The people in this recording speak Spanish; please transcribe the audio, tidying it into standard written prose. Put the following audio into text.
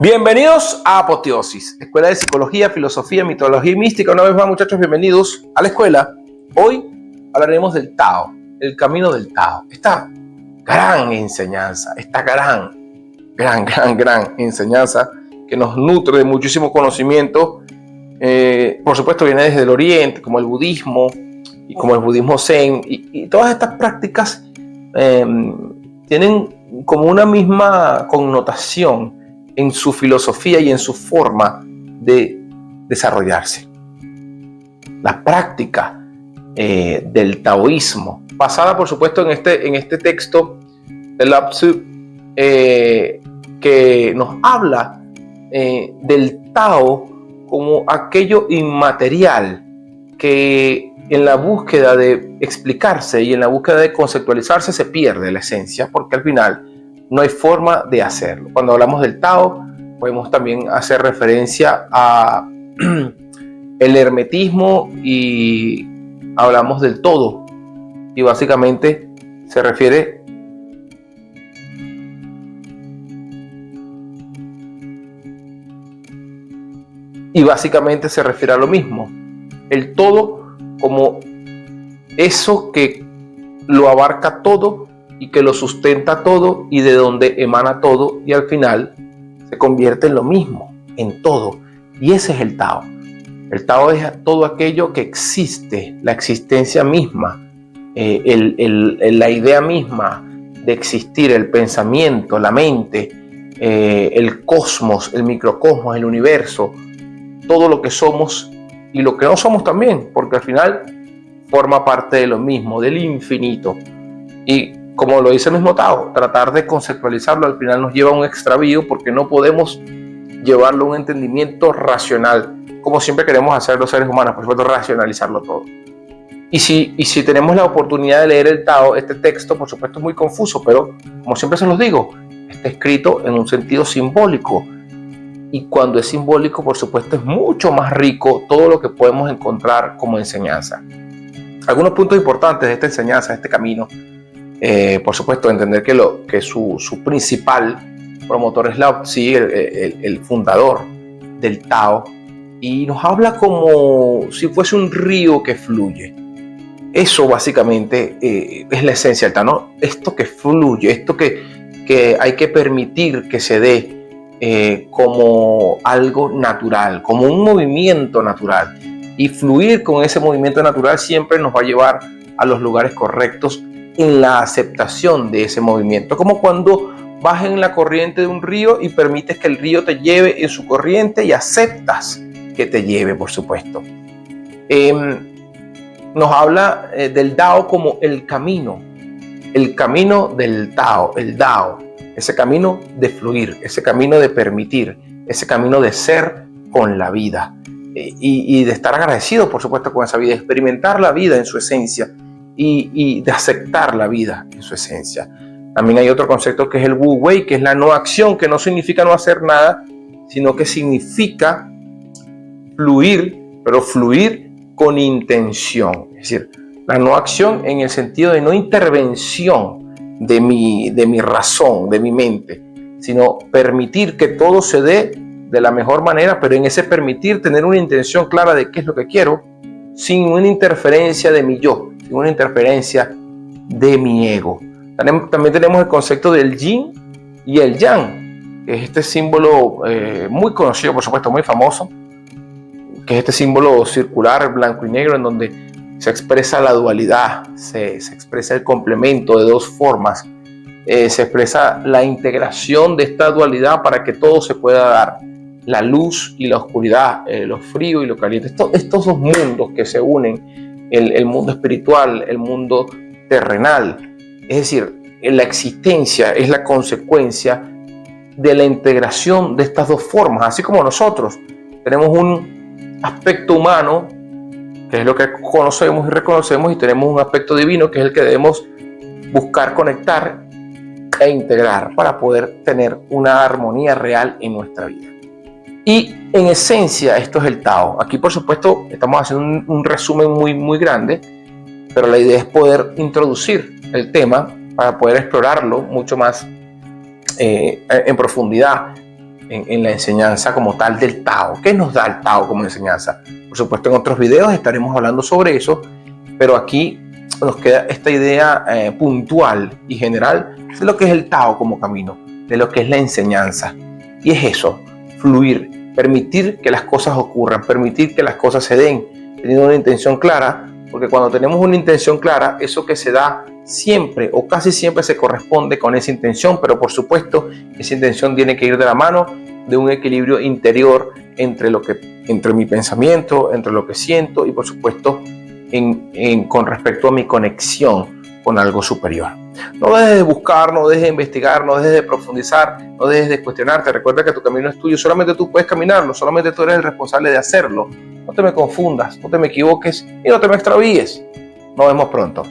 Bienvenidos a Apoteosis, Escuela de Psicología, Filosofía, Mitología y Mística. Una vez más, muchachos, bienvenidos a la escuela. Hoy hablaremos del Tao, el camino del Tao. Esta gran enseñanza, esta gran enseñanza que nos nutre de muchísimo conocimiento. Por supuesto, viene desde el Oriente, como el budismo y como el budismo zen. Y todas estas prácticas tienen como una misma connotación en su filosofía y en su forma de desarrollarse. La práctica del taoísmo, basada por supuesto en este texto de Lao Tzu, que nos habla del Tao como aquello inmaterial que en la búsqueda de explicarse y en la búsqueda de conceptualizarse se pierde la esencia, porque al final no hay forma de hacerlo. Cuando hablamos del Tao, podemos también hacer referencia a el hermetismo y hablamos del todo. Y básicamente se refiere a lo mismo. El todo como eso que lo abarca todo y que lo sustenta todo y de donde emana todo, y al final se convierte en lo mismo, en todo. Y ese es el Tao. El Tao es todo aquello que existe, la existencia misma, la idea misma de existir, el pensamiento, la mente, el cosmos, el microcosmos, el universo, todo lo que somos y lo que no somos también, porque al final forma parte de lo mismo, del infinito. Y como lo dice el mismo Tao, tratar de conceptualizarlo al final nos lleva a un extravío, porque no podemos llevarlo a un entendimiento racional, como siempre queremos hacer los seres humanos, por supuesto, racionalizarlo todo. Y si tenemos la oportunidad de leer el Tao, este texto, por supuesto, es muy confuso, pero como siempre se los digo, está escrito en un sentido simbólico. Y cuando es simbólico, por supuesto, es mucho más rico todo lo que podemos encontrar como enseñanza. Algunos puntos importantes de esta enseñanza, de este camino. Por supuesto, entender que su principal promotor es Lao Tzu, el fundador del Tao, y nos habla como si fuese un río que fluye. Eso básicamente es la esencia del Tao, ¿no? Esto que fluye, esto que hay que permitir que se dé como algo natural, como un movimiento natural. Y fluir con ese movimiento natural siempre nos va a llevar a los lugares correctos en la aceptación de ese movimiento, como cuando vas en la corriente de un río y permites que el río te lleve en su corriente y aceptas que te lleve, por supuesto. Nos habla del Dao como el camino del Tao, el Dao, ese camino de fluir, ese camino de permitir, ese camino de ser con la vida y de estar agradecido, por supuesto, con esa vida, de experimentar la vida en su esencia y de aceptar la vida en su esencia. También hay otro concepto que es el Wu Wei, que es la no acción, que no significa no hacer nada, sino que significa fluir, pero fluir con intención. Es decir, la no acción en el sentido de no intervención de mi razón, de mi mente, sino permitir que todo se dé de la mejor manera, pero en ese permitir tener una intención clara de qué es lo que quiero, sin una interferencia de mi yo, sin una interferencia de mi ego. También tenemos el concepto del yin y el yang, que es este símbolo muy conocido, por supuesto, muy famoso, que es este símbolo circular, blanco y negro, en donde se expresa la dualidad, se expresa el complemento de dos formas, se expresa la integración de esta dualidad para que todo se pueda dar, la luz y la oscuridad, lo frío y lo caliente, estos dos mundos que se unen, el mundo espiritual, el mundo terrenal. Es decir, la existencia es la consecuencia de la integración de estas dos formas, así como nosotros tenemos un aspecto humano, que es lo que conocemos y reconocemos, y tenemos un aspecto divino, que es el que debemos buscar conectar e integrar para poder tener una armonía real en nuestra vida. Y en esencia esto es el Tao. Aquí, por supuesto, estamos haciendo un resumen muy grande, pero la idea es poder introducir el tema para poder explorarlo mucho más en profundidad en la enseñanza como tal del Tao. ¿Qué nos da el Tao como enseñanza? Por supuesto, en otros videos estaremos hablando sobre eso, pero aquí nos queda esta idea puntual y general de lo que es el Tao como camino, de lo que es la enseñanza. Y es eso, fluir, permitir que las cosas ocurran, permitir que las cosas se den, teniendo una intención clara, porque cuando tenemos una intención clara, eso que se da siempre o casi siempre se corresponde con esa intención, pero por supuesto esa intención tiene que ir de la mano de un equilibrio interior entre mi pensamiento, entre lo que siento y por supuesto con respecto a mi conexión con algo superior. No dejes de buscar, no dejes de investigar, no dejes de profundizar, no dejes de cuestionarte. Recuerda que tu camino es tuyo, solamente tú puedes caminarlo, solamente tú eres el responsable de hacerlo. No te me confundas, no te me equivoques y no te me extravíes. Nos vemos pronto.